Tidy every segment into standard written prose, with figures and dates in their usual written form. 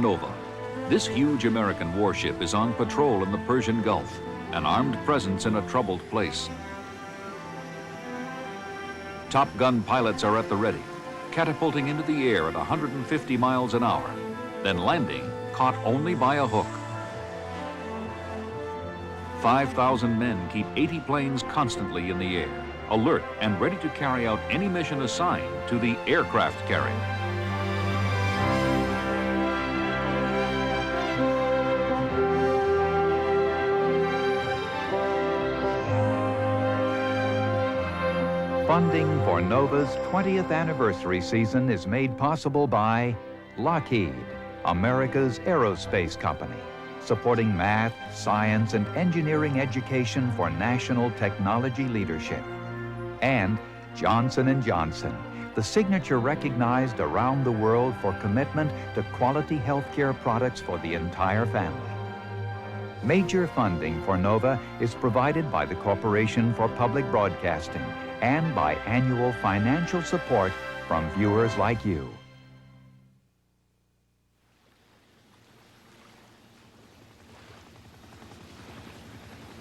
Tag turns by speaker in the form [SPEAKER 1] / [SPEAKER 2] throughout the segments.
[SPEAKER 1] Nova. This huge American warship is on patrol in the Persian Gulf, an armed presence in a troubled place. Top Gun pilots are at the ready, catapulting into the air at 150 miles an hour, then landing, caught only by a hook. 5,000 men keep 80 planes constantly in the air, alert and ready to carry out any mission assigned to the aircraft carrier.
[SPEAKER 2] Funding for NOVA's 20th anniversary season is made possible by Lockheed, America's aerospace company, supporting math, science, and engineering education for national technology leadership. And Johnson & Johnson, the signature recognized around the world for commitment to quality healthcare products for the entire family. Major funding for NOVA is provided by the Corporation for Public Broadcasting and by annual financial support from viewers like you.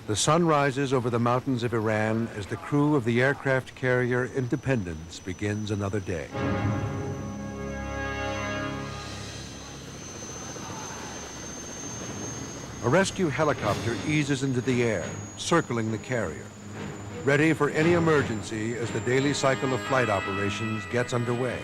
[SPEAKER 3] The sun rises over the mountains of Iran as the crew of the aircraft carrier Independence begins another day. A rescue helicopter eases into the air, circling the carrier, ready for any emergency as the daily cycle of flight operations gets underway.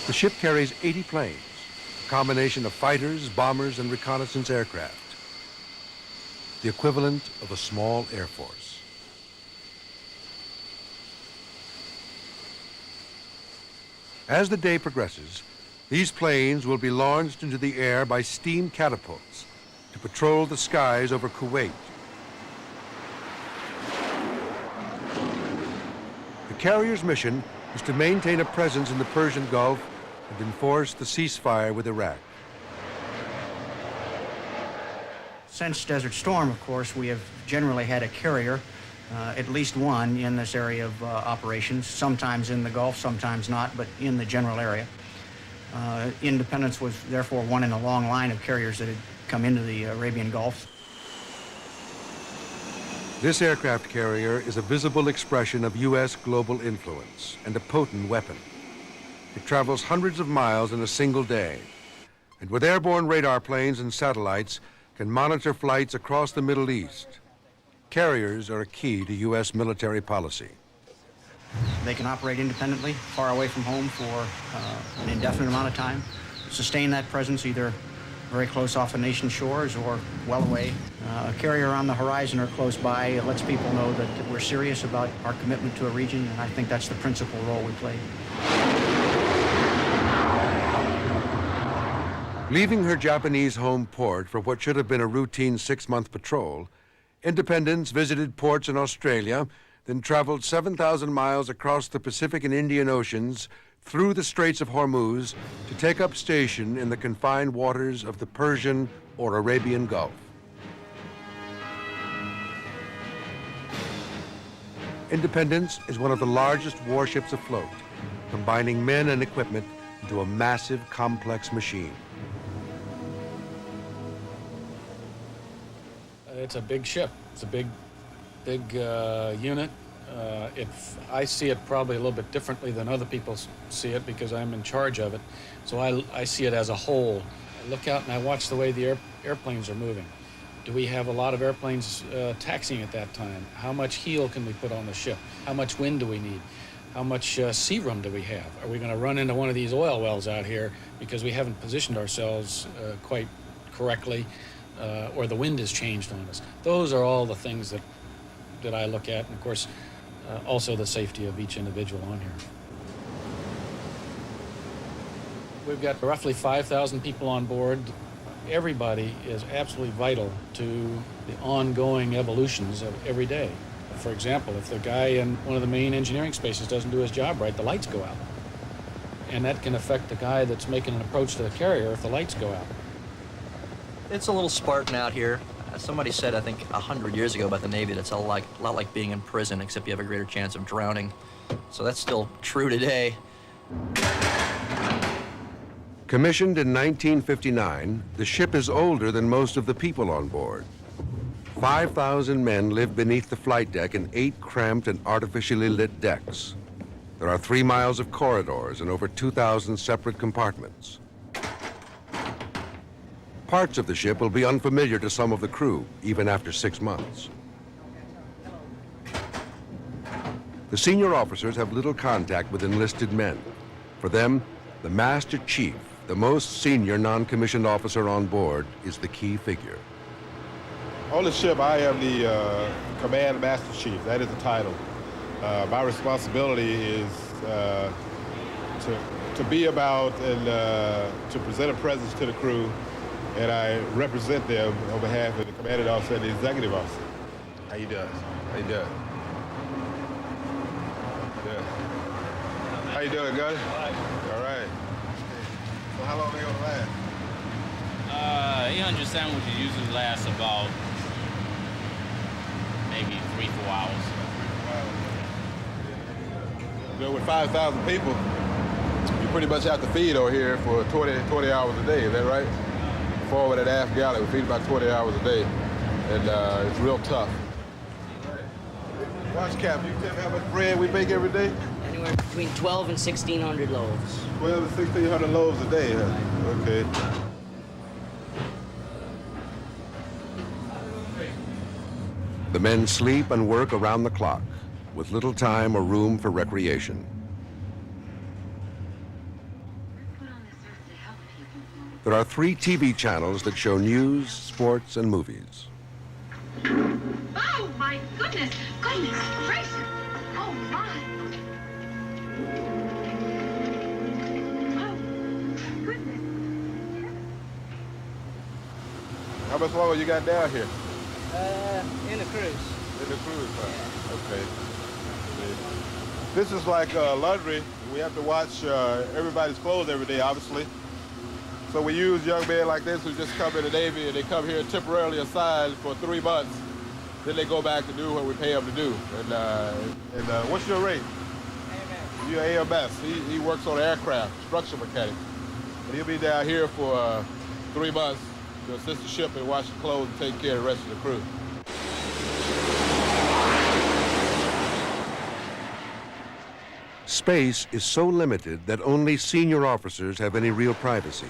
[SPEAKER 3] The ship carries 80 planes, a combination of fighters, bombers, and reconnaissance aircraft, the equivalent of a small air force. As the day progresses, these planes will be launched into the air by steam catapults to patrol the skies over Kuwait. The carrier's mission is to maintain a presence in the Persian Gulf and enforce the ceasefire with Iraq.
[SPEAKER 4] Since Desert Storm, of course, we have generally had a carrier, at least one, in this area of operations, sometimes in the Gulf, sometimes not, but in the general area. Independence was therefore one in a long line of carriers that had come into the Arabian Gulf.
[SPEAKER 3] This aircraft carrier is a visible expression of U.S. global influence and a potent weapon. It travels hundreds of miles in a single day, and with airborne radar planes and satellites, can monitor flights across the Middle East. Carriers are a key to U.S. military policy.
[SPEAKER 4] They can operate independently, far away from home for an indefinite amount of time, sustain that presence either very close off the nation's shores or well away. A carrier on the horizon or close by, it lets people know that we're serious about our commitment to a region, and I think that's the principal role we play.
[SPEAKER 3] Leaving her Japanese home port for what should have been a routine 6-month patrol, Independence visited ports in Australia, then traveled 7,000 miles across the Pacific and Indian Oceans through the Straits of Hormuz to take up station in the confined waters of the Persian or Arabian Gulf. Independence is one of the largest warships afloat, combining men and equipment into a massive, complex machine.
[SPEAKER 5] It's a big ship. It's a big unit. I see it probably a little bit differently than other people see it because I'm in charge of it. So I see it as a whole. I look out and I watch the way the airplanes are moving. Do we have a lot of airplanes taxiing at that time? How much heel can we put on the ship? How much wind do we need? How much sea room do we have? Are we going to run into one of these oil wells out here because we haven't positioned ourselves quite correctly, or the wind has changed on us? Those are all the things that I look at, and of course, also the safety of each individual on here. We've got roughly 5,000 people on board. Everybody is absolutely vital to the ongoing evolutions of every day. For example, if the guy in one of the main engineering spaces doesn't do his job right, the lights go out. And that can affect the guy that's making an approach to the carrier if the lights go out.
[SPEAKER 6] It's a little Spartan out here. Somebody said, I think, 100 years ago about the Navy, that's a lot like being in prison, except you have a greater chance of drowning. So that's still true today.
[SPEAKER 3] Commissioned in 1959, the ship is older than most of the people on board. 5,000 men live beneath the flight deck in 8 cramped and artificially lit decks. There are 3 miles of corridors and over 2,000 separate compartments. Parts of the ship will be unfamiliar to some of the crew, even after 6 months. The senior officers have little contact with enlisted men. For them, the Master Chief, the most senior non-commissioned officer on board, is the key figure.
[SPEAKER 7] On the ship, I am the Command Master Chief. That is the title. My responsibility is to be about and to present a presence to the crew, and I represent them on behalf of the commanding officer and the executive officer. How you doing? How you doing? Good. How you doing, Gunny? All right. So how long are they gonna last?
[SPEAKER 8] 800 sandwiches usually last about maybe 3-4 hours.
[SPEAKER 7] You know, with 5,000 people, you pretty much have to feed over here for 20 hours a day, is that right? Forward and aft galley, we feed about 20 hours a day, and it's real tough. Watch, Cap, you can tell me how much bread we make every day?
[SPEAKER 9] Anywhere between 12 and 1,600 loaves.
[SPEAKER 7] 12 and 1,600 loaves a day, huh? Okay.
[SPEAKER 3] The men sleep and work around the clock, with little time or room for recreation. There are 3 TV channels that show news, sports, and movies.
[SPEAKER 10] Oh, my goodness! Goodness gracious! Oh, my! Oh, goodness!
[SPEAKER 7] How much longer you got down here?
[SPEAKER 9] In the cruise.
[SPEAKER 7] In the cruise, huh? Okay. This is like laundry. We have to wash everybody's clothes every day, obviously. So we use young men like this who just come in the Navy and they come here temporarily assigned for 3 months. Then they go back to do what we pay them to do. And what's your rate? AMS. You're AMS. He works on aircraft, structural mechanic. And he'll be down here for 3 months to assist the ship and wash the clothes and take care of the rest of the crew.
[SPEAKER 3] Space is so limited that only senior officers have any real privacy.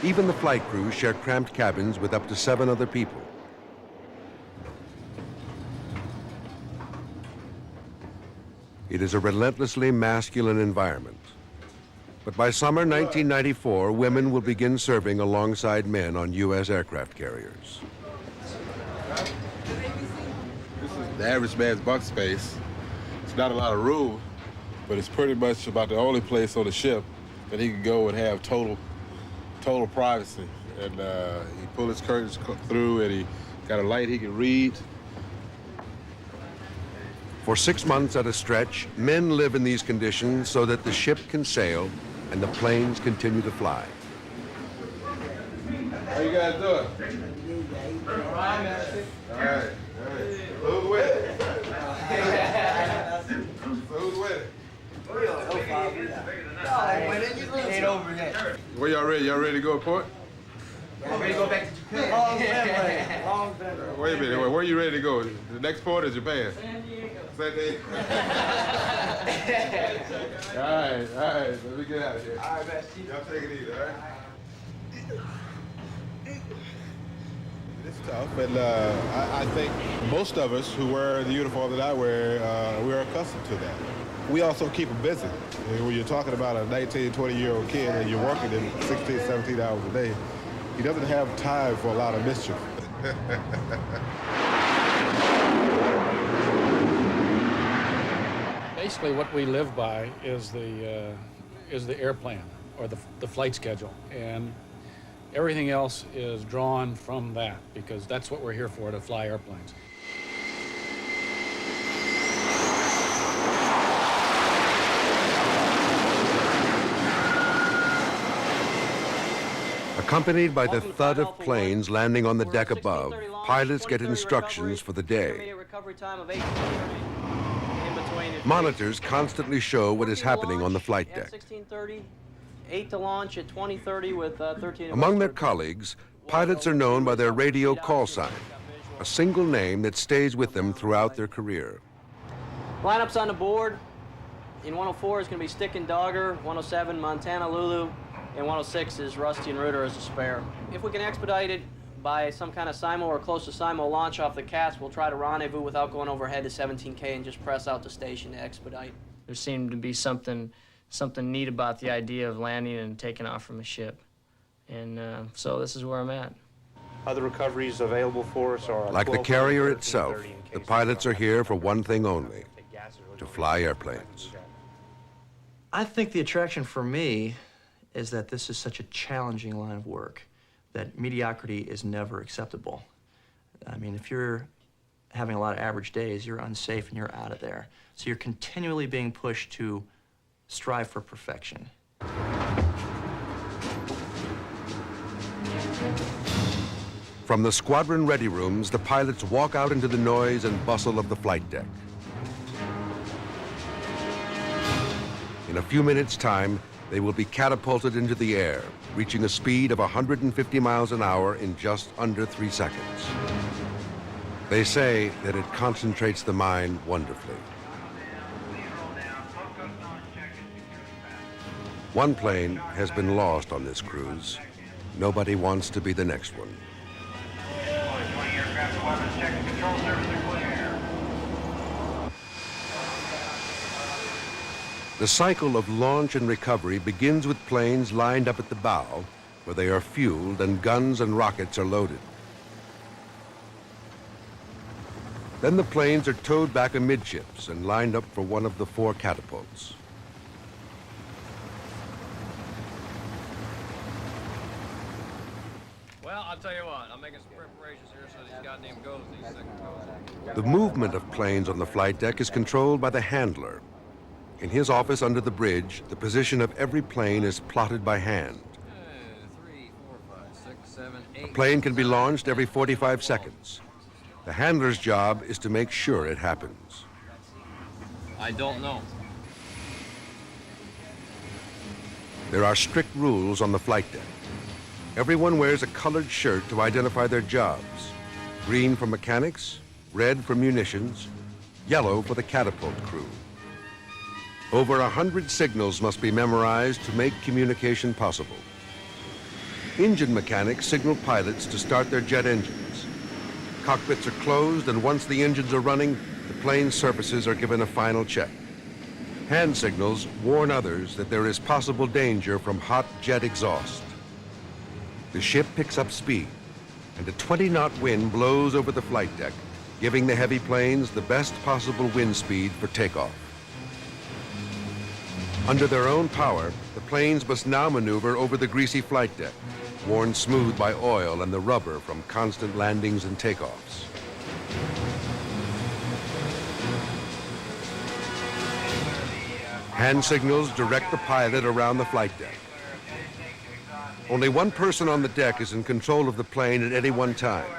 [SPEAKER 3] Even the flight crews share cramped cabins with up to 7 other people. It is a relentlessly masculine environment. But by summer 1994, women will begin serving alongside men on U.S. aircraft carriers.
[SPEAKER 7] This is the average man's bunk space. It's not a lot of room, but it's pretty much about the only place on the ship that he can go and have total privacy. And he pull his curtains through, and he got a light he can read.
[SPEAKER 3] For 6 months at a stretch, men live in these conditions so that the ship can sail and the planes continue to fly.
[SPEAKER 7] How you guys doing? All right. All right. Who's with it? Who's with it?
[SPEAKER 9] Ain't over yet.
[SPEAKER 7] Well, y'all ready? Y'all ready to go to port?
[SPEAKER 9] I'm ready to go back to Japan. Long been.
[SPEAKER 7] Wait a minute. Where are you ready to go? The next port is Japan. San Diego. All right. Let me get out of here.
[SPEAKER 9] All right, man.
[SPEAKER 7] Y'all take it easy, all right? It's tough, and I think most of us who wear the uniform that I wear, we're accustomed to that. We also keep them busy. And when you're talking about a 19, 20-year-old kid and you're working him 16, 17 hours a day, he doesn't have time for a lot of mischief.
[SPEAKER 5] Basically, what we live by is the airplane or the flight schedule. And everything else is drawn from that, because that's what we're here for, to fly airplanes.
[SPEAKER 3] Accompanied by the thud of planes landing on the deck above, pilots get instructions for the day. Monitors constantly show what is happening on the flight deck.
[SPEAKER 11] 8 to launch at 20:30 with 13.
[SPEAKER 3] Among their colleagues, pilots are known by their radio call sign, a single name that stays with them throughout their career.
[SPEAKER 11] Lineups on the board. In 104 is going to be Stick and Dogger, 107 Montana Lulu, and 106 is Rusty and Rooter as a spare. If we can expedite it by some kind of SIMO or close to SIMO launch off the CATS, we'll try to rendezvous without going overhead to 17K and just press out the station to expedite.
[SPEAKER 12] There seemed to be something neat about the idea of landing and taking off from a ship. And so this is where I'm at.
[SPEAKER 13] Other recoveries available for us are...
[SPEAKER 3] Like the carrier itself, the pilots are here for one thing only, to fly airplanes.
[SPEAKER 6] I think the attraction for me is that this is such a challenging line of work, that mediocrity is never acceptable. I mean, if you're having a lot of average days, you're unsafe and you're out of there. So you're continually being pushed to strive for perfection.
[SPEAKER 3] From the squadron ready rooms, the pilots walk out into the noise and bustle of the flight deck. In a few minutes' time, they will be catapulted into the air, reaching a speed of 150 miles an hour in just under 3 seconds. They say that it concentrates the mind wonderfully. One plane has been lost on this cruise. Nobody wants to be the next one. The cycle of launch and recovery begins with planes lined up at the bow, where they are fueled and guns and rockets are loaded. Then the planes are towed back amidships and lined up for one of the 4 catapults.
[SPEAKER 14] Well, I'll tell you what, I'm making some preparations here so these goddamn goes, these things go.
[SPEAKER 3] The movement of planes on the flight deck is controlled by the handler. In his office under the bridge, the position of every plane is plotted by hand.
[SPEAKER 14] 3, 4, 5, 6, 7, 8.
[SPEAKER 3] A plane can be launched every 45 seconds. The handler's job is to make sure it happens.
[SPEAKER 14] I don't know.
[SPEAKER 3] There are strict rules on the flight deck. Everyone wears a colored shirt to identify their jobs. Green for mechanics, red for munitions, yellow for the catapult crew. Over 100 signals must be memorized to make communication possible. Engine mechanics signal pilots to start their jet engines. Cockpits are closed, and once the engines are running, the plane's surfaces are given a final check. Hand signals warn others that there is possible danger from hot jet exhaust. The ship picks up speed, and a 20-knot wind blows over the flight deck, giving the heavy planes the best possible wind speed for takeoff. Under their own power, the planes must now maneuver over the greasy flight deck, worn smooth by oil and the rubber from constant landings and takeoffs. Hand signals direct the pilot around the flight deck. Only one person on the deck is in control of the plane at any one time,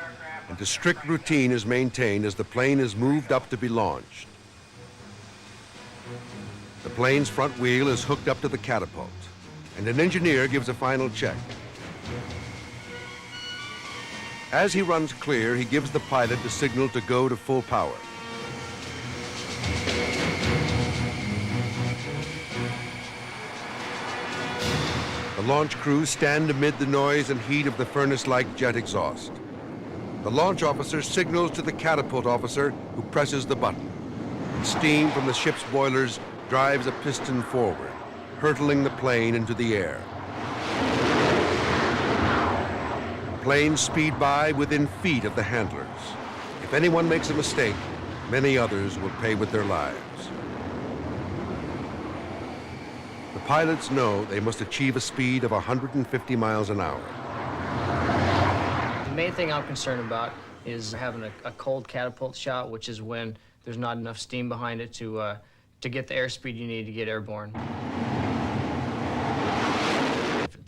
[SPEAKER 3] and a strict routine is maintained as the plane is moved up to be launched. The plane's front wheel is hooked up to the catapult, and an engineer gives a final check. As he runs clear, he gives the pilot the signal to go to full power. The launch crews stand amid the noise and heat of the furnace-like jet exhaust. The launch officer signals to the catapult officer, who presses the button. Steam from the ship's boilers drives a piston forward, hurtling the plane into the air. Planes speed by within feet of the handlers. If anyone makes a mistake, many others will pay with their lives. The pilots know they must achieve a speed of 150 miles an hour.
[SPEAKER 12] The main thing I'm concerned about is having a cold catapult shot, which is when there's not enough steam behind it to get the airspeed you need to get airborne.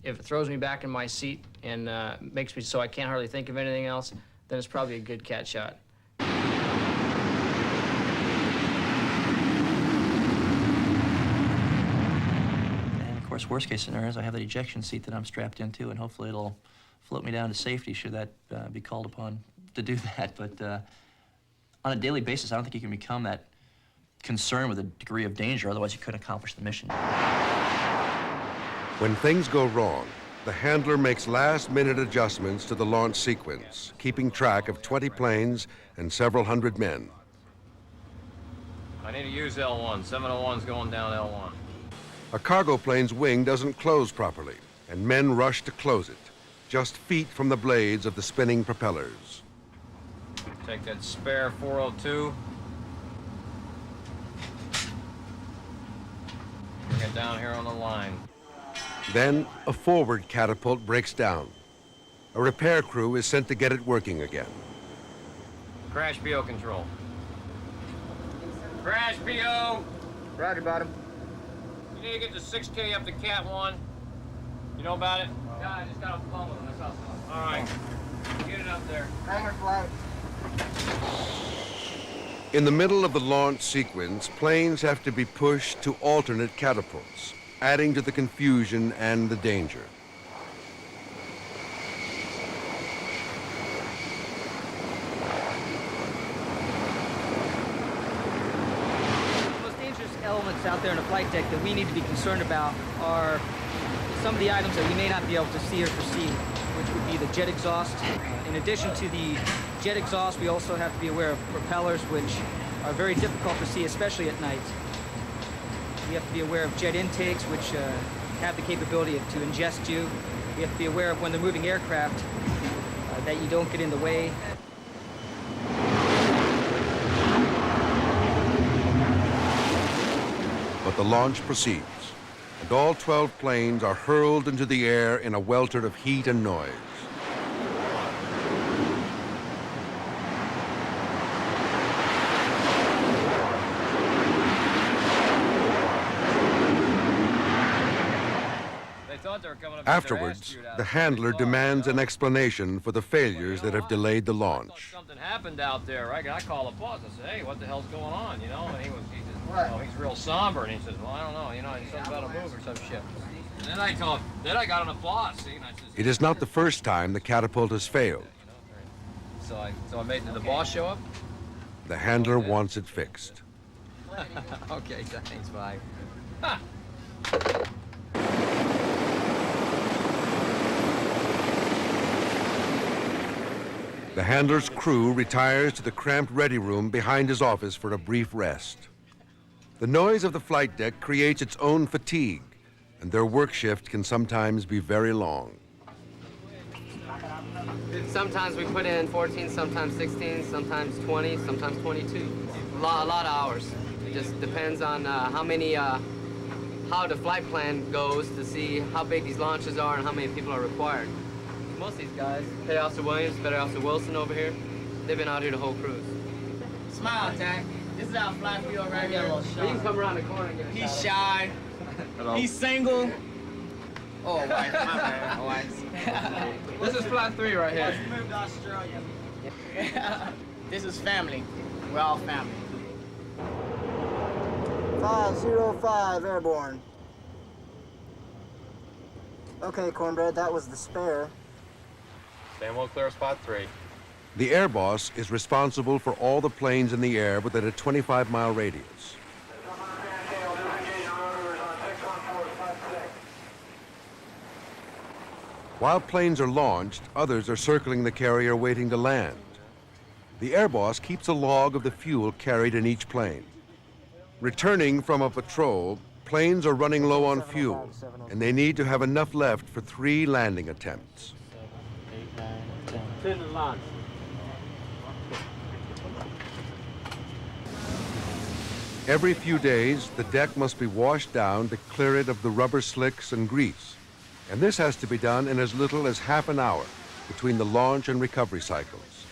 [SPEAKER 12] If it throws me back in my seat and makes me so I can't hardly think of anything else, then it's probably a good cat shot.
[SPEAKER 6] And of course, worst case scenario is I have that ejection seat that I'm strapped into, and hopefully it'll float me down to safety should that be called upon to do that. But on a daily basis, I don't think you can become that concerned with a degree of danger, otherwise you couldn't accomplish the mission.
[SPEAKER 3] When things go wrong, the handler makes last-minute adjustments to the launch sequence, keeping track of 20 planes and several hundred men.
[SPEAKER 14] I need to use L1. 701's going down L1.
[SPEAKER 3] A cargo plane's wing doesn't close properly, and men rush to close it, just feet from the blades of the spinning propellers.
[SPEAKER 14] Take that spare 402. Bring it down here on the line.
[SPEAKER 3] Then a forward catapult breaks down. A repair crew is sent to get it working again.
[SPEAKER 14] Crash PO control. Crash PO!
[SPEAKER 9] Roger, bottom.
[SPEAKER 14] You need to get the 6K up to Cat 1. You know about it? Yeah, I just got off the phone with him. That's awesome. All right. Get it up there.
[SPEAKER 9] Hangar flight.
[SPEAKER 3] In the middle of the launch sequence, planes have to be pushed to alternate catapults, adding to the confusion and the danger.
[SPEAKER 15] The most dangerous elements out there in a flight deck that we need to be concerned about are some of the items that we may not be able to see or perceive, which would be the jet exhaust. In addition to the jet exhaust, we also have to be aware of propellers, which are very difficult to see, especially at night. We have to be aware of jet intakes, which have the capability to ingest you. We have to be aware of when they're moving aircraft, that you don't get in the way.
[SPEAKER 3] But the launch proceeds, and all 12 planes are hurled into the air in a welter of heat and noise. Afterwards, the handler demands an explanation for the failures that have delayed the launch.
[SPEAKER 14] Something happened out there, right? I call the boss. I said, hey, what the hell's going on? You know, and he says, well, he's real somber, and he says, well, I don't know, you know, he's something about a move or some shit. And then I told him, then I got on the boss, see, and I says,
[SPEAKER 3] It is not the first time the catapult has failed.
[SPEAKER 14] So I made the boss show up?
[SPEAKER 3] The handler wants it fixed.
[SPEAKER 14] Okay, thanks, bye.
[SPEAKER 3] The handler's crew retires to the cramped ready room behind his office for a brief rest. The noise of the flight deck creates its own fatigue, and their work shift can sometimes be very long.
[SPEAKER 16] Sometimes we put in 14, sometimes 16, sometimes 20, sometimes 22. A lot of hours. It just depends on how the flight plan goes to see how big these launches are and how many people are required. Most of these guys, Petty Officer Williams, Petty Officer Wilson over here, they've been out here the whole cruise.
[SPEAKER 9] Smile, Jack. This is our fly field right here.
[SPEAKER 16] You can come around the corner and get a
[SPEAKER 9] He's
[SPEAKER 16] shot.
[SPEAKER 9] shy.
[SPEAKER 16] Hello.
[SPEAKER 9] He's single. Oh, white. My bad. White. This is flight 3 right here. We moved to Australia. This is family. We're all family.
[SPEAKER 17] 505 airborne. Okay, Cornbread, that was the spare.
[SPEAKER 14] Stand well clear of spot 3.
[SPEAKER 3] The air boss is responsible for all the planes in the air within a 25-mile radius. While planes are launched, others are circling the carrier waiting to land. The air boss keeps a log of the fuel carried in each plane. Returning from a patrol, planes are running low on fuel, and they need to have enough left for 3 landing attempts.
[SPEAKER 16] 10 to launch.
[SPEAKER 3] Every few days, the deck must be washed down to clear it of the rubber slicks and grease. And this has to be done in as little as half an hour between the launch and recovery cycles.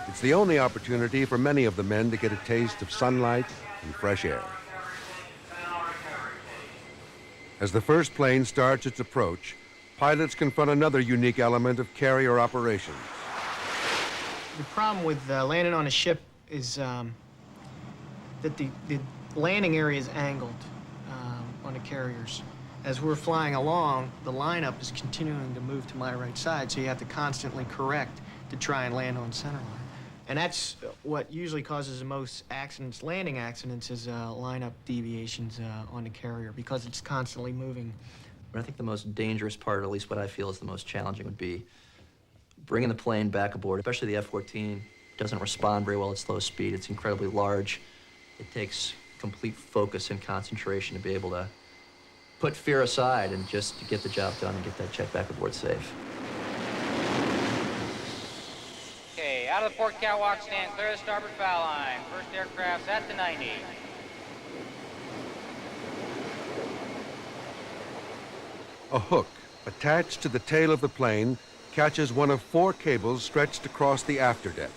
[SPEAKER 3] It's the only opportunity for many of the men to get a taste of sunlight and fresh air. As the first plane starts its approach, pilots confront another unique element of carrier operations.
[SPEAKER 18] The problem with landing on a ship is that the landing area is angled on the carriers. As we're flying along, the lineup is continuing to move to my right side, so you have to constantly correct to try and land on center line. And that's what usually causes the most accidents, landing accidents, is lineup deviations on the carrier, because it's constantly moving.
[SPEAKER 6] I think the most dangerous part, or at least what I feel is the most challenging, would be bringing the plane back aboard, especially the F-14. Doesn't respond very well at slow speed. It's incredibly large. It takes complete focus and concentration to be able to put fear aside and just to get the job done and get that jet back aboard safe.
[SPEAKER 9] Okay, out of the port catwalk stand, clear the starboard foul line. First aircraft's at the 90.
[SPEAKER 3] A hook attached to the tail of the plane catches one of 4 cables stretched across the afterdeck.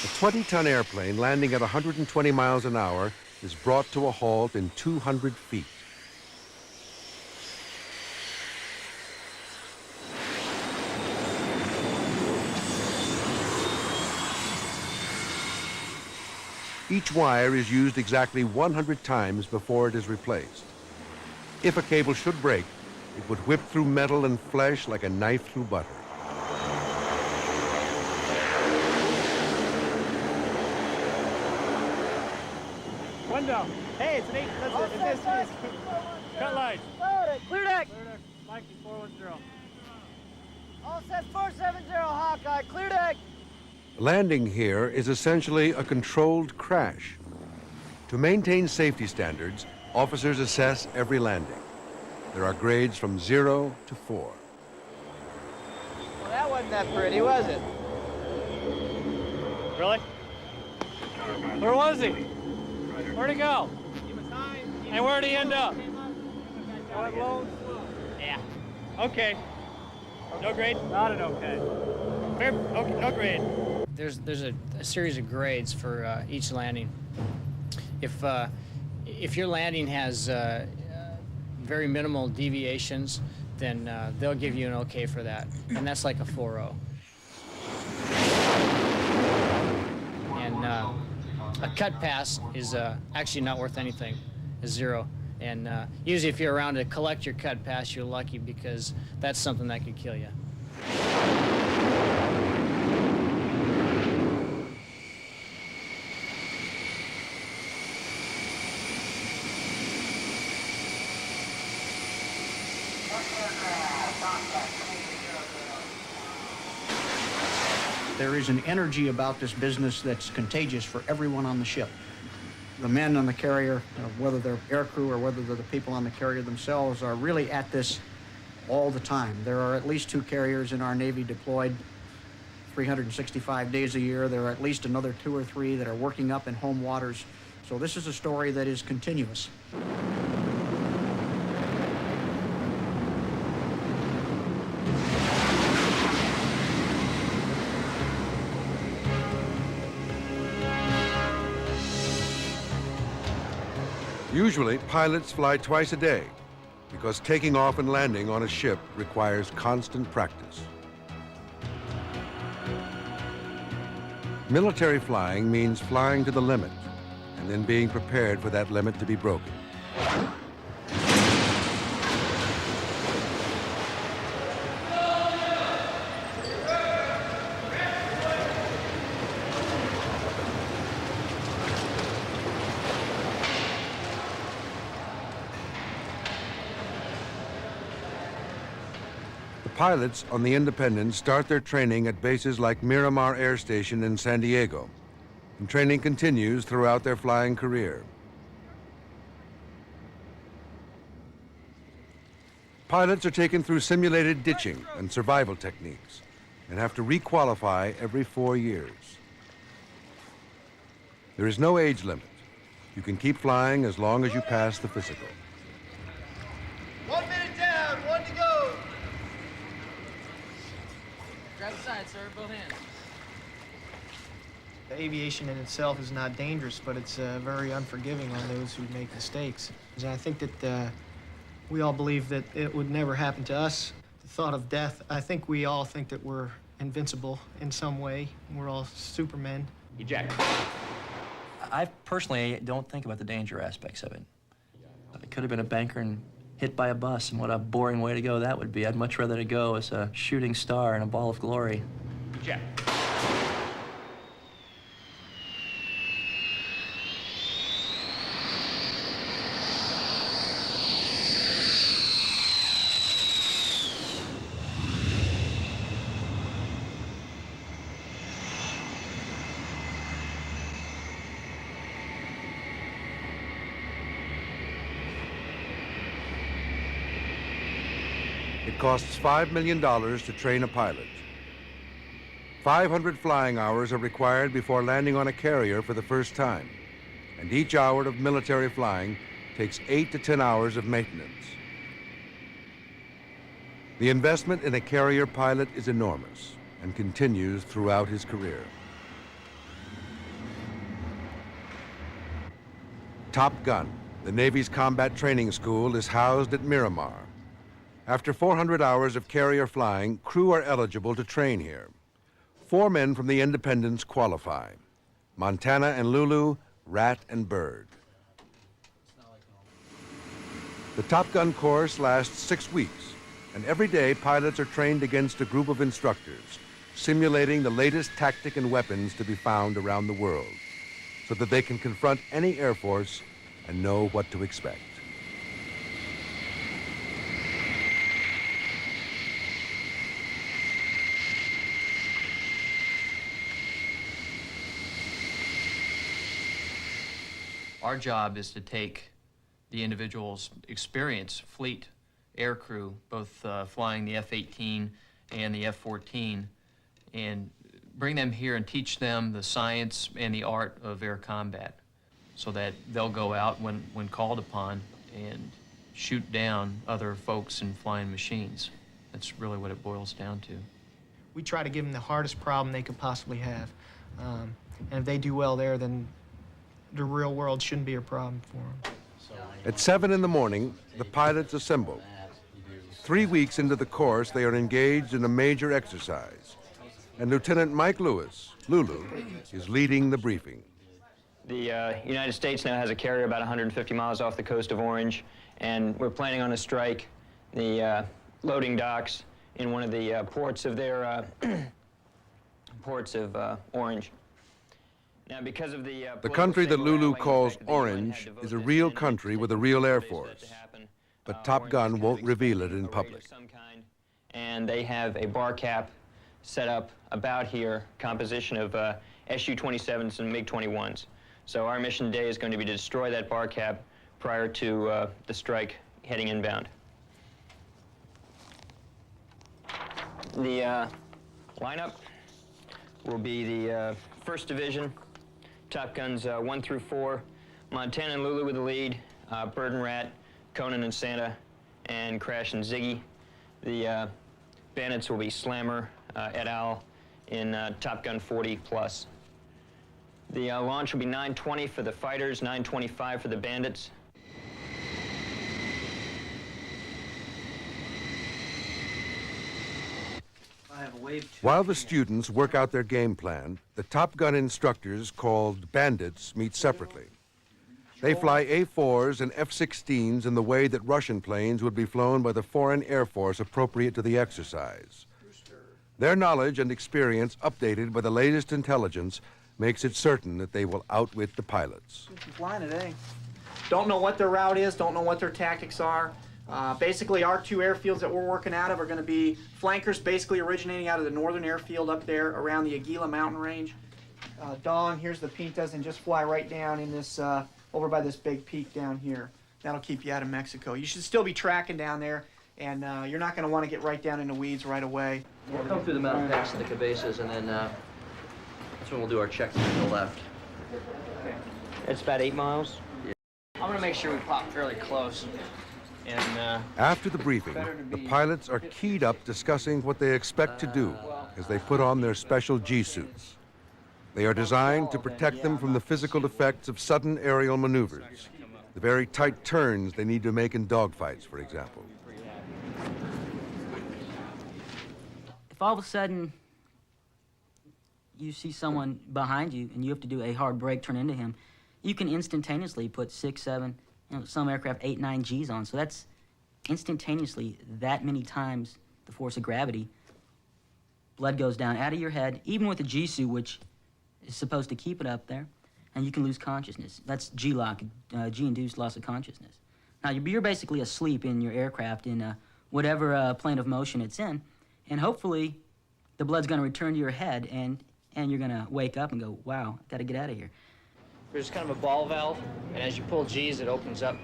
[SPEAKER 3] A 20-ton airplane landing at 120 miles an hour is brought to a halt in 200 feet. Each wire is used exactly 100 times before it is replaced. If a cable should break, it would whip through metal and flesh like a knife through butter.
[SPEAKER 19] Window. Hey, it's an 8. It's cut lights.
[SPEAKER 20] Clear deck.
[SPEAKER 19] Mikey 410.
[SPEAKER 20] All set 470 Hawkeye. Clear deck.
[SPEAKER 3] Landing here is essentially a controlled crash. To maintain safety standards, officers assess every landing. There are grades from 0 to 4.
[SPEAKER 20] Well, that wasn't that pretty, was it?
[SPEAKER 19] Really? Where was he? Where'd he go? And where'd he end up? Yeah. Okay. No grade? Not an okay. Okay, no grade.
[SPEAKER 12] There's a series of grades for each landing. If your landing has very minimal deviations, then they'll give you an okay for that, and that's like a 4.0. And a cut pass is actually not worth anything, is 0. And usually if you're around to collect your cut pass, you're lucky, because that's something that could kill you.
[SPEAKER 4] There is an energy about this business that's contagious for everyone on the ship. The men on the carrier, whether they're aircrew or whether they're the people on the carrier themselves, are really at this all the time. There are at least 2 carriers in our Navy deployed 365 days a year. There are at least another 2 or 3 that are working up in home waters. So this is a story that is continuous.
[SPEAKER 3] Usually, pilots fly twice a day because taking off and landing on a ship requires constant practice. Military flying means flying to the limit and then being prepared for that limit to be broken. Pilots on the Independence start their training at bases like Miramar Air Station in San Diego, and training continues throughout their flying career. Pilots are taken through simulated ditching and survival techniques and have to requalify every 4 years. There is no age limit. You can keep flying as long as you pass the physical.
[SPEAKER 20] 1 minute down, 1 to go.
[SPEAKER 12] Grab the side, sir, both hands.
[SPEAKER 18] Aviation in itself is not dangerous, but it's very unforgiving on those who make mistakes. And I think that we all believe that it would never happen to us. The thought of death, I think we all think that we're invincible in some way. We're all supermen.
[SPEAKER 6] Eject. I personally don't think about the danger aspects of it. It could have been a banker and hit by a bus, and what a boring way to go that would be. I'd much rather to go as a shooting star in a ball of glory.
[SPEAKER 14] Eject.
[SPEAKER 3] It costs $5 million to train a pilot. 500 flying hours are required before landing on a carrier for the first time, and each hour of military flying takes 8 to 10 hours of maintenance. The investment in a carrier pilot is enormous and continues throughout his career. Top Gun, the Navy's combat training school, is housed at Miramar. After 400 hours of carrier flying, crew are eligible to train here. 4 men from the Independence qualify: Montana and Lulu, Rat and Bird. The Top Gun course lasts 6 weeks, and every day pilots are trained against a group of instructors, simulating the latest tactic and weapons to be found around the world, so that they can confront any Air Force and know what to expect.
[SPEAKER 6] Our job is to take the individual's experience, fleet, air crew, both flying the F-18 and the F-14, and bring them here and teach them the science and the art of air combat so that they'll go out when called upon and shoot down other folks in flying machines. That's really what it boils down to.
[SPEAKER 18] We try to give them the hardest problem they could possibly have. And if they do well there, then the real world shouldn't be a problem for them.
[SPEAKER 3] At 7 in the morning, the pilots assemble. 3 weeks into the course, they are engaged in a major exercise. And Lieutenant Mike Lewis, Lulu, is leading the briefing.
[SPEAKER 21] The United States now has a carrier about 150 miles off the coast of Orange, and we're planning on a strike the loading docks in one of the ports of their ports of Orange. Now, because of the
[SPEAKER 3] country that Lulu calls Orange is a real country with a real Air Force, but Top Gun won't reveal it in public.
[SPEAKER 21] And they have a bar cap set up about here, composition of Su-27s and MiG-21s. So our mission today is going to be to destroy that bar cap prior to the strike heading inbound. The lineup will be the 1st Division, Top Guns 1 through 4, Montana and Lulu with the lead, Bird and Rat, Conan and Santa, and Crash and Ziggy. The bandits will be Slammer et al. In Top Gun 40 plus. The launch will be 9:20 for the fighters, 9:25 for the bandits.
[SPEAKER 3] While the students work out their game plan, the Top Gun instructors, called bandits, meet separately. They fly A-4s and F-16s in the way that Russian planes would be flown by the foreign Air Force appropriate to the exercise. Their knowledge and experience, updated by the latest intelligence, makes it certain that they will outwit the pilots.
[SPEAKER 22] Flying today. Don't know what their route is, don't know what their tactics are. Basically, our 2 airfields that we're working out of are going to be flankers, basically originating out of the northern airfield up there around the Aguila mountain range. Dawn, here's the Pintas, and just fly right down in this, over by this big peak down here. That'll keep you out of Mexico. You should still be tracking down there, and you're not going to want to get right down in the weeds right away.
[SPEAKER 6] We'll come through the mountain pass and the cabezas, and then that's when we'll do our check to the left.
[SPEAKER 22] Okay.
[SPEAKER 11] It's about 8 miles. I'm gonna make sure we pop fairly close. And
[SPEAKER 3] After the briefing, the pilots are keyed up discussing what they expect to do as they put on their special G-suits. They are designed to protect them from the physical effects of sudden aerial maneuvers, the very tight turns they need to make in dogfights, for example.
[SPEAKER 1] If all of a sudden you see someone behind you and you have to do a hard brake turn into him, you can instantaneously put 6, 7, some aircraft 8, 9 Gs on. So that's instantaneously that many times the force of gravity. Blood goes down out of your head, even with a G-suit, which is supposed to keep it up there, and you can lose consciousness. That's G-lock, G-induced loss of consciousness. Now, you're basically asleep in your aircraft in whatever plane of motion it's in, and hopefully the blood's going to return to your head, and you're going to wake up and go, wow, got to get out of here.
[SPEAKER 11] there's kind of a ball valve, and as you pull G's, it opens up,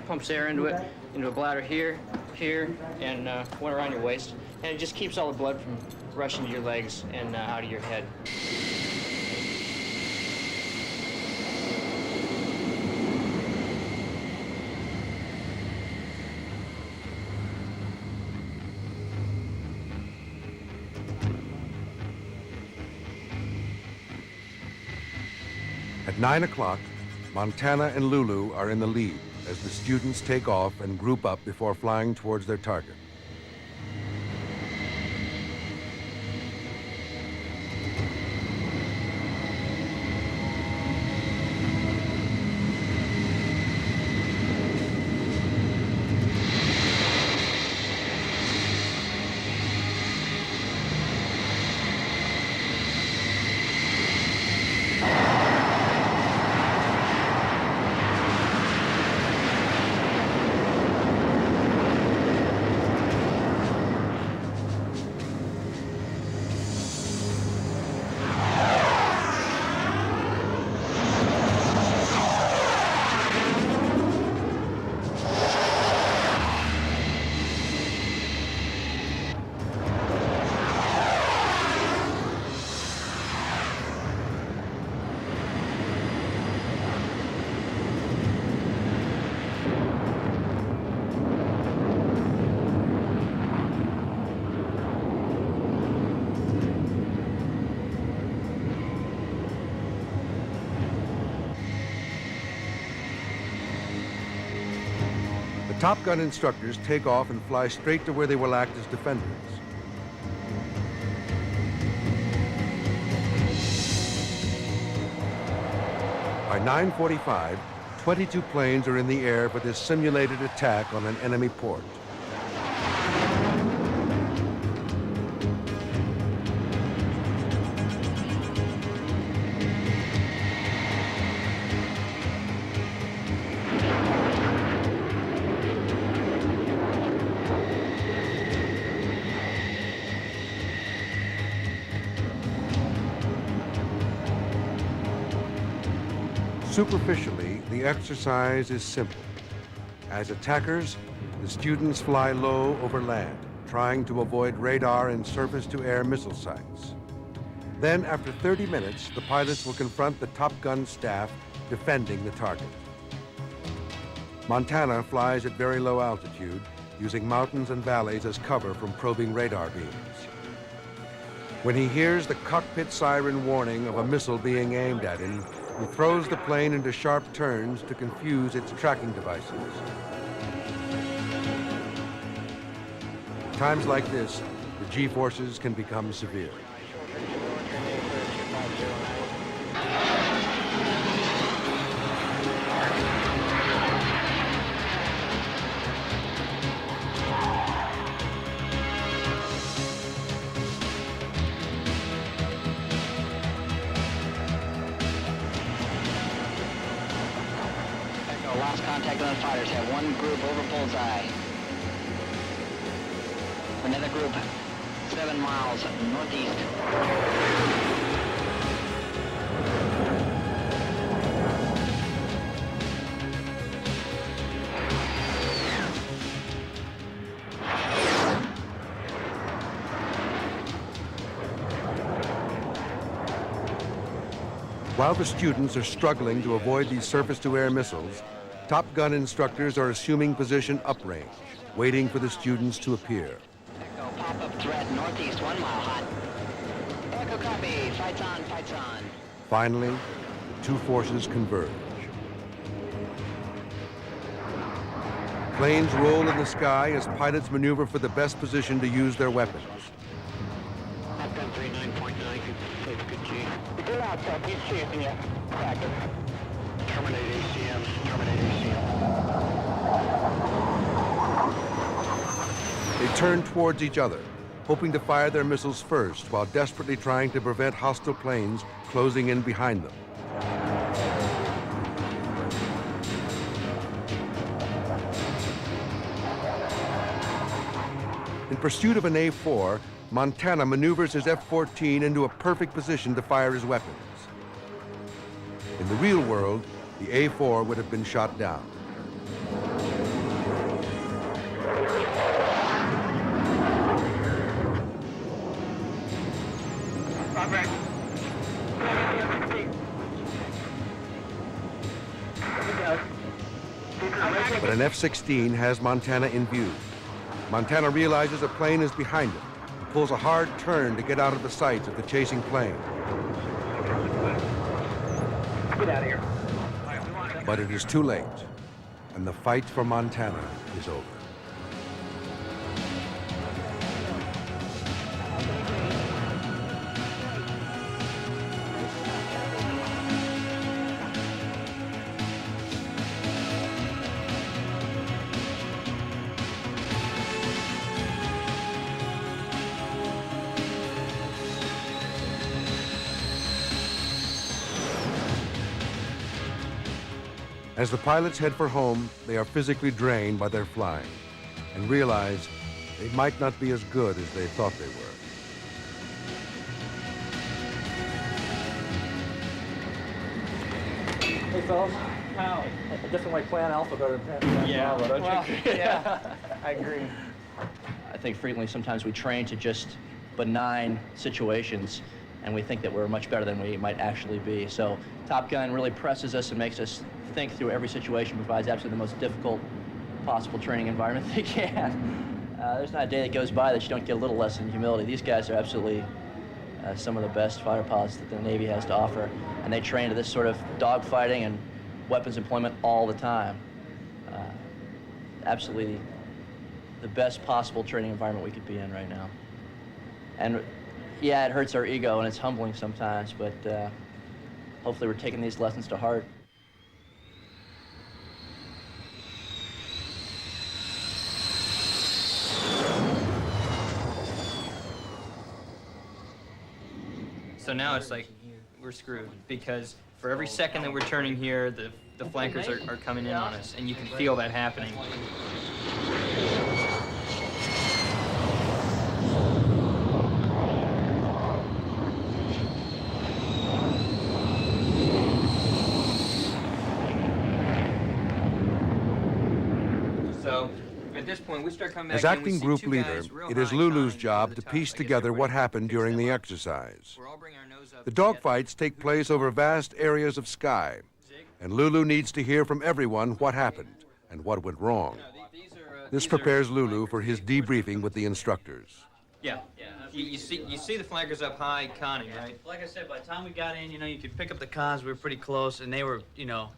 [SPEAKER 11] pumps air into it, into a bladder here, and one around your waist. And it just keeps all the blood from rushing to your legs and out of your head.
[SPEAKER 3] At 9 o'clock, Montana and Lulu are in the lead as the students take off and group up before flying towards their target. Top Gun instructors take off and fly straight to where they will act as defenders. By 9:45, 22 planes are in the air for this simulated attack on an enemy port. Superficially, the exercise is simple. As attackers, the students fly low over land, trying to avoid radar and surface-to-air missile sites. Then, after 30 minutes, the pilots will confront the Top Gun staff defending the target. Montana flies at very low altitude, using mountains and valleys as cover from probing radar beams. When he hears the cockpit siren warning of a missile being aimed at him, he throws the plane into sharp turns to confuse its tracking devices. At times like this, the G-forces can become severe.
[SPEAKER 2] Lost contact on the fighters. Have one group over bullseye. Another group 7 miles northeast.
[SPEAKER 3] While the students are struggling to avoid these surface-to-air missiles, Top Gun instructors are assuming position uprange, waiting for the students to appear.
[SPEAKER 2] Echo, pop-up threat, northeast, 1 mile hot. Echo copy, fights on, fights on.
[SPEAKER 3] Finally, the two forces converge. Planes roll in the sky as pilots maneuver for the best position to use their weapons.
[SPEAKER 2] Top Gun 39.9, good G. Good out, Top, he's chasing you. Practice. Terminate ACM, terminate ACM.
[SPEAKER 3] They turn towards each other, hoping to fire their missiles first while desperately trying to prevent hostile planes closing in behind them. In pursuit of an A-4, Montana maneuvers his F-14 into a perfect position to fire his weapons. In the real world, the A-4 would have been shot down. But an F-16 has Montana in view. Montana realizes a plane is behind him and pulls a hard turn to get out of the sights of the chasing plane.
[SPEAKER 2] Get out of here.
[SPEAKER 3] But it is too late, and the fight for Montana is over. As the pilots head for home, they are physically drained by their flying and realize they might not be as good as they thought they were.
[SPEAKER 6] Hey, fellas. How? I definitely like Plan Alpha better than Plan Bravo, don't you?
[SPEAKER 15] Yeah, I agree.
[SPEAKER 8] I think frequently sometimes we train to just benign situations, and we think that we're much better than we might actually be. So Top Gun really presses us and makes us think through every situation, provides absolutely the most difficult possible training environment they can. There's not a day that goes by that you don't get a little lesson in humility. These guys are absolutely some of the best fighter pilots that the Navy has to offer, and they train to this sort of dogfighting and weapons employment all the time. Absolutely the best possible training environment we could be in right now. And yeah, it hurts our ego and it's humbling sometimes, but hopefully we're taking these lessons to heart.
[SPEAKER 11] So now it's like we're screwed because for every second that we're turning here, the flankers are coming in on us, and you can feel that happening. So at this point, we start coming back.
[SPEAKER 3] As acting group leader, it is Lulu's job to piece together what happened during the exercise. The dogfights take place over vast areas of sky, and Lulu needs to hear from everyone what happened and what went wrong. This prepares Lulu for his debriefing with the instructors.
[SPEAKER 11] Yeah. You see the flankers up high conning, right? Like I said, by the time we got in, you could pick up the cons. We were pretty close, and they were,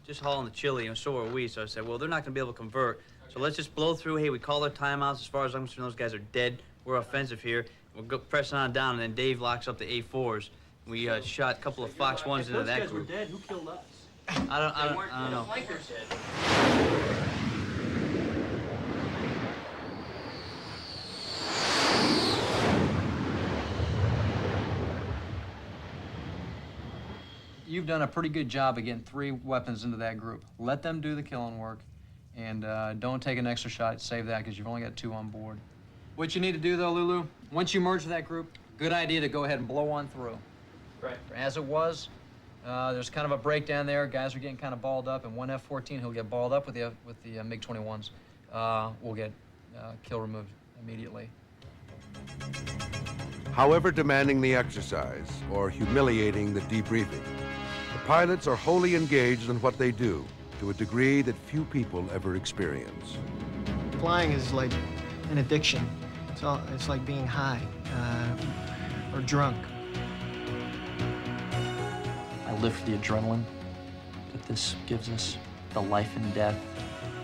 [SPEAKER 11] just hauling the chili, and so were we. So I said, well, they're not going to be able to convert. So let's just blow through. Hey, we call their timeouts. As far as I'm concerned, those guys are dead. We're offensive here. We'll go pressing on down, and then Dave locks up the A4s. We shot a couple of Fox 1s into that group.
[SPEAKER 6] Dead. Who killed us?
[SPEAKER 11] I don't know.
[SPEAKER 10] You've done a pretty good job of getting 3 weapons into that group. Let them do the killing work, and don't take an extra shot. Save that because you've only got 2 on board. What you need to do, though, Lulu, once you merge that group, good idea to go ahead and blow on through.
[SPEAKER 11] Right.
[SPEAKER 10] As it was, there's kind of a breakdown there. Guys are getting kind of balled up, and one F-14 who'll get balled up with the MiG-21s will get kill removed immediately.
[SPEAKER 3] However demanding the exercise or humiliating the debriefing, the pilots are wholly engaged in what they do to a degree that few people ever experience.
[SPEAKER 18] Flying is like an addiction. It's like being high or drunk.
[SPEAKER 8] I live for the adrenaline that this gives us, the life and death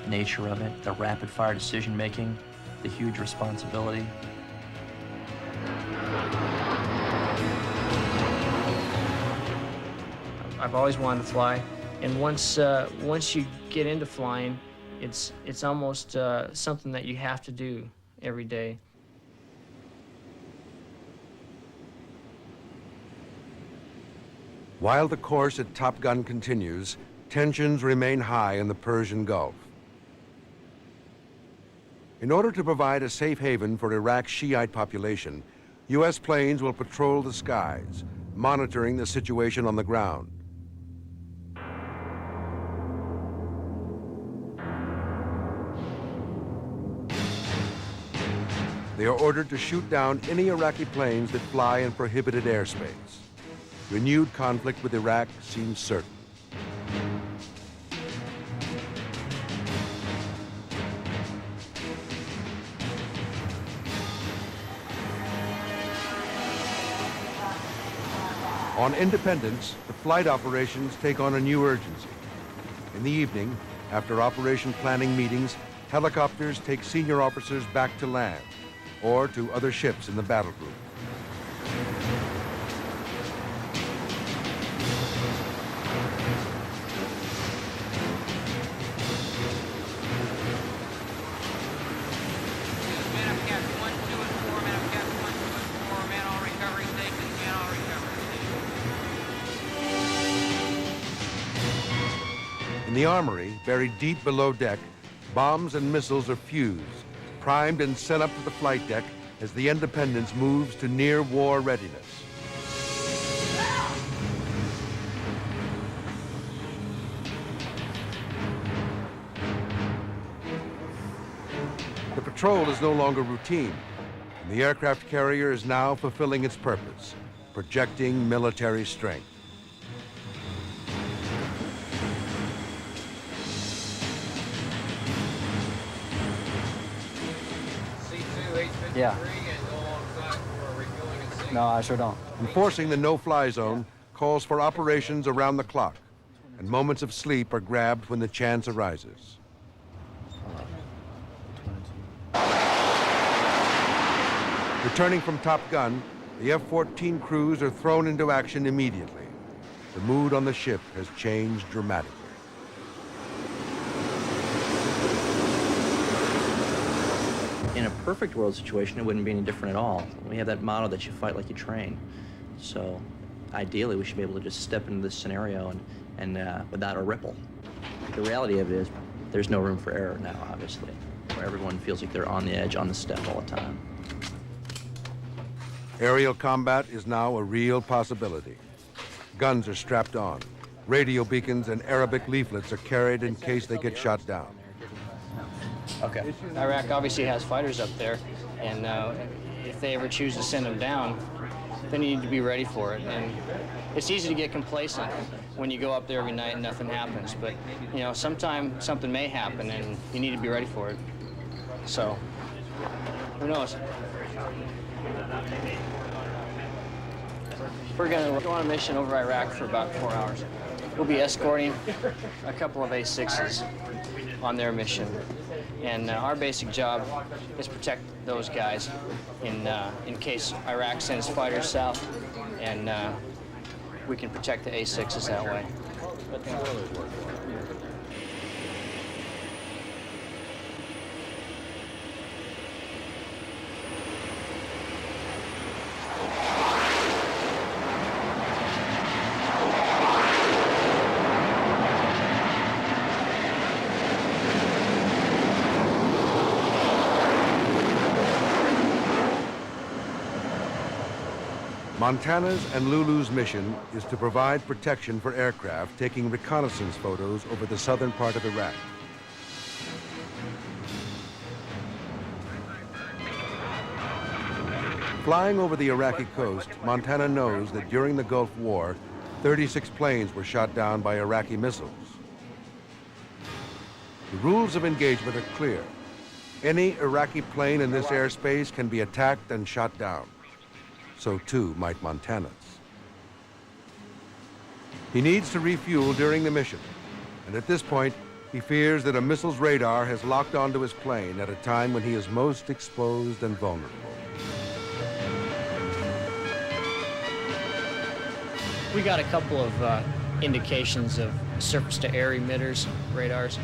[SPEAKER 8] nature of it, the rapid fire decision making, the huge responsibility.
[SPEAKER 12] I've always wanted to fly, and once you get into flying, it's almost something that you have to do every day.
[SPEAKER 3] While the course at Top Gun continues, tensions remain high in the Persian Gulf. In order to provide a safe haven for Iraq's Shiite population, U.S. planes will patrol the skies, monitoring the situation on the ground. They are ordered to shoot down any Iraqi planes that fly in prohibited airspace. Renewed conflict with Iraq seems certain. On Independence, the flight operations take on a new urgency. In the evening, after operation planning meetings, helicopters take senior officers back to land or to other ships in the battle group. In the armory, buried deep below deck, bombs and missiles are fused, primed and sent up to the flight deck as the Independence moves to near war readiness. The patrol is no longer routine, and the aircraft carrier is now fulfilling its purpose, projecting military strength.
[SPEAKER 12] Yeah. No, I sure don't.
[SPEAKER 3] Enforcing the no-fly zone calls for operations around the clock, and moments of sleep are grabbed when the chance arises. Returning from Top Gun, the F-14 crews are thrown into action immediately. The mood on the ship has changed dramatically.
[SPEAKER 8] In a perfect world situation, it wouldn't be any different at all. We have that motto that you fight like you train. So ideally, we should be able to just step into this scenario and without a ripple. The reality of it is there's no room for error now, obviously, where everyone feels like they're on the edge, on the step all the time.
[SPEAKER 3] Aerial combat is now a real possibility. Guns are strapped on. Radio beacons and Arabic leaflets are carried in case they get shot down.
[SPEAKER 12] Okay. Iraq obviously has fighters up there, and if they ever choose to send them down, then you need to be ready for it. And it's easy to get complacent when you go up there every night and nothing happens. But, you know, sometime something may happen, and you need to be ready for it. So, who knows? We're going to go on a mission over Iraq for about 4 hours. We'll be escorting a couple of A6s on their mission. And our basic job is protect those guys in case Iraq sends fighters south, and we can protect the A6s that way.
[SPEAKER 3] Montana's and Lulu's mission is to provide protection for aircraft taking reconnaissance photos over the southern part of Iraq. Flying over the Iraqi coast, Montana knows that during the Gulf War, 36 planes were shot down by Iraqi missiles. The rules of engagement are clear. Any Iraqi plane in this airspace can be attacked and shot down. So too might Montana's. He needs to refuel during the mission, and at this point, he fears that a missile's radar has locked onto his plane at a time when he is most exposed and vulnerable.
[SPEAKER 12] We got a couple of indications of surface-to-air emitters, radars.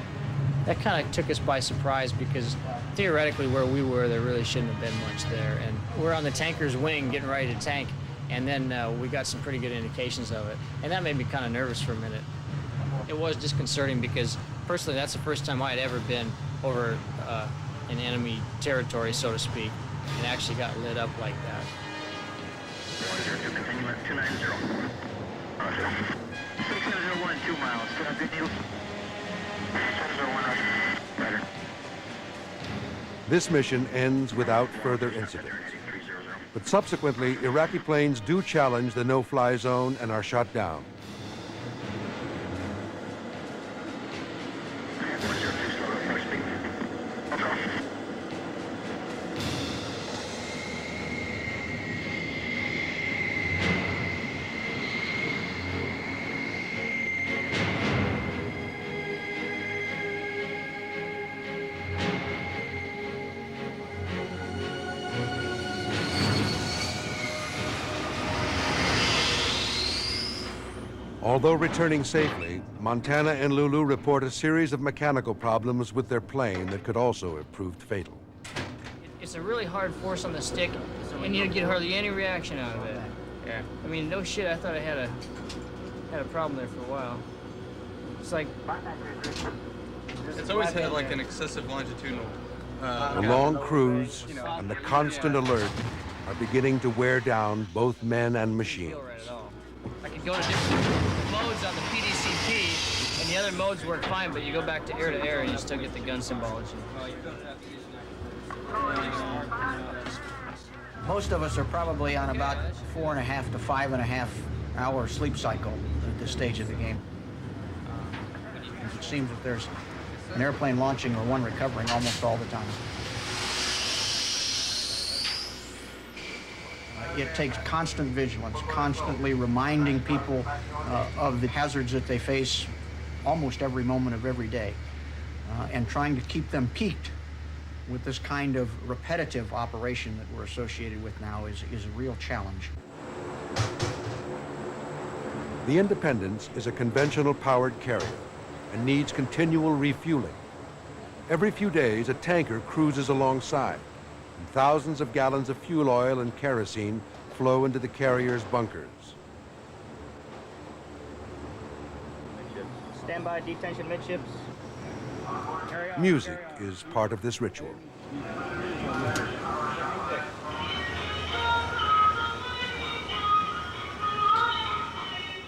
[SPEAKER 12] That kind of took us by surprise because theoretically where we were, there really shouldn't have been much there. And we're on the tanker's wing getting ready to tank, and then we got some pretty good indications of it. And that made me kind of nervous for a minute. It was disconcerting because personally, that's the first time I had ever been over an enemy territory, so to speak, and actually got lit up like that.
[SPEAKER 2] 6701, 2 miles. Good news. 701, better.
[SPEAKER 3] This mission ends without further incident. But subsequently, Iraqi planes do challenge the no-fly zone and are shot down. Although returning safely, Montana and Lulu report a series of mechanical problems with their plane that could also have proved fatal.
[SPEAKER 12] It's a really hard force on the stick, and you get hardly any reaction out of it.
[SPEAKER 9] Yeah.
[SPEAKER 12] I mean, no shit, I thought I had a problem there for a while. It's like...
[SPEAKER 10] It's always had like an excessive longitudinal...
[SPEAKER 3] The long cruise and the constant alert are beginning to wear down both men and machines.
[SPEAKER 12] I could go to different modes on the PDCP, and the other modes work fine, but you go back to air and you still get the gun symbology.
[SPEAKER 4] Most of us are probably on about 4.5 to 5.5 hour sleep cycle at this stage of the game. It seems that there's an airplane launching or one recovering almost all the time. It takes constant vigilance, constantly reminding people of the hazards that they face almost every moment of every day, and trying to keep them peaked with this kind of repetitive operation that we're associated with now is a real challenge.
[SPEAKER 3] The Independence is a conventional powered carrier and needs continual refueling. Every few days, a tanker cruises alongside, and thousands of gallons of fuel oil and kerosene flow into the carrier's bunkers.
[SPEAKER 11] Standby detention midships.
[SPEAKER 3] Music is part of this ritual.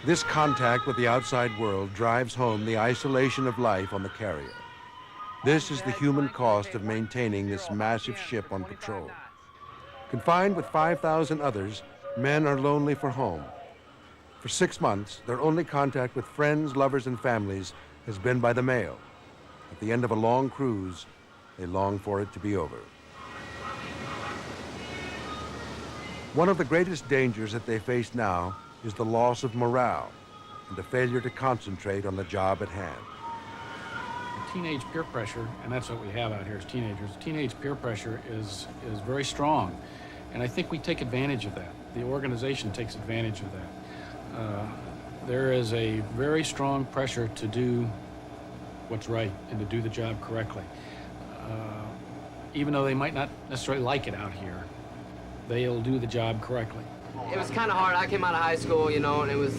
[SPEAKER 3] This contact with the outside world drives home the isolation of life on the carrier. This is the human cost of maintaining this massive ship on patrol. Confined with 5,000 others, men are lonely for home. For 6 months, their only contact with friends, lovers, and families has been by the mail. At the end of a long cruise, they long for it to be over. One of the greatest dangers that they face now is the loss of morale and a failure to concentrate on the job at hand.
[SPEAKER 5] Teenage peer pressure, and that's what we have out here as teenagers. Teenage peer pressure is very strong, and I think we take advantage of that. The organization takes advantage of that. There is a very strong pressure to do what's right and to do the job correctly. Even though they might not necessarily like it out here, they'll do the job correctly.
[SPEAKER 16] It was kind of hard. I came out of high school, you know, and it was,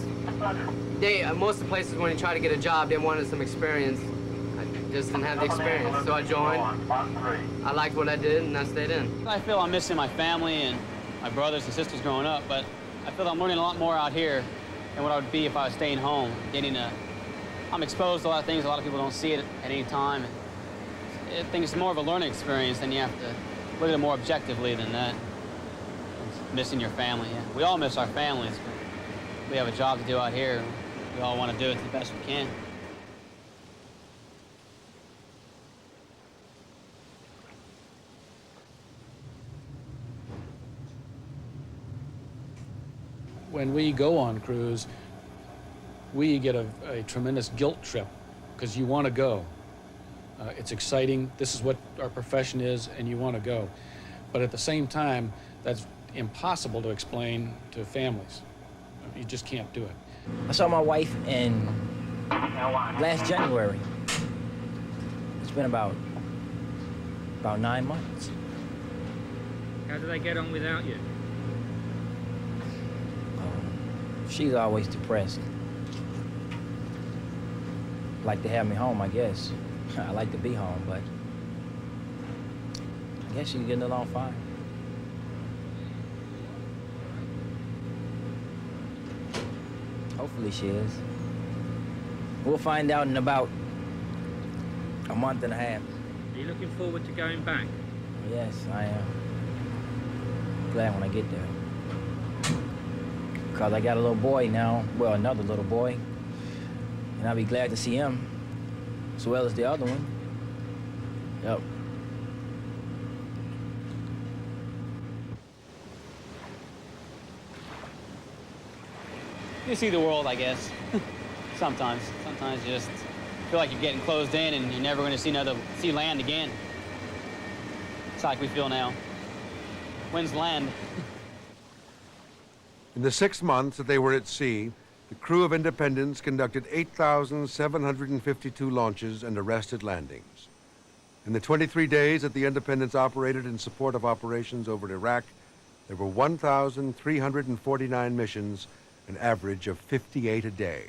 [SPEAKER 16] most of the places when you try to get a job, they wanted some experience. I just didn't have the experience, so I joined. I liked what I did, and I stayed in.
[SPEAKER 7] I feel I'm missing my family and my brothers and sisters growing up, but I feel I'm learning a lot more out here than what I would be if I was staying home. I'm exposed to a lot of things. A lot of people don't see it at any time. I think it's more of a learning experience, and you have to look at it more objectively than that. It's missing your family. Yeah. We all miss our families, but we have a job to do out here. We all want to do it the best we can.
[SPEAKER 5] When we go on cruise, we get a tremendous guilt trip because you want to go. It's exciting. This is what our profession is, and you want to go. But at the same time, that's impossible to explain to families. You just can't do it.
[SPEAKER 13] I saw my wife in last January. It's been about 9 months.
[SPEAKER 15] How do they get on without you?
[SPEAKER 13] She's always depressed. Like to have me home, I guess. I like to be home, but I guess she's getting along fine. Hopefully she is. We'll find out in about a month and a half.
[SPEAKER 15] Are you looking forward to going back?
[SPEAKER 13] Yes, I am. Glad when I get there. Because I got a little boy now, well, another little boy. And I'll be glad to see him, as well as the other one. Yep.
[SPEAKER 7] You see the world, I guess. Sometimes you just feel like you're getting closed in and you're never going to see land again. It's like we feel now. When's land?
[SPEAKER 3] In the 6 months that they were at sea, the crew of Independence conducted 8,752 launches and arrested landings. In the 23 days that the Independence operated in support of operations over Iraq, there were 1,349 missions, an average of 58 a day.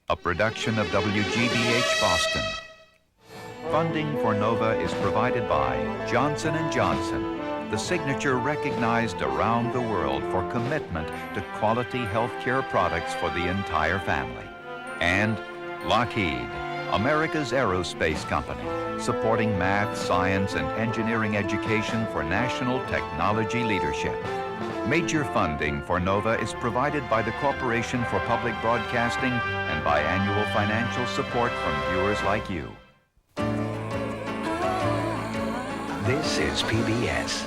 [SPEAKER 17] A production of WGBH Boston. Funding for NOVA is provided by Johnson & Johnson, the signature recognized around the world for commitment to quality healthcare products for the entire family. And Lockheed, America's aerospace company, supporting math, science, and engineering education for national technology leadership. Major funding for NOVA is provided by the Corporation for Public Broadcasting and by annual financial support from viewers like you.
[SPEAKER 23] This is PBS.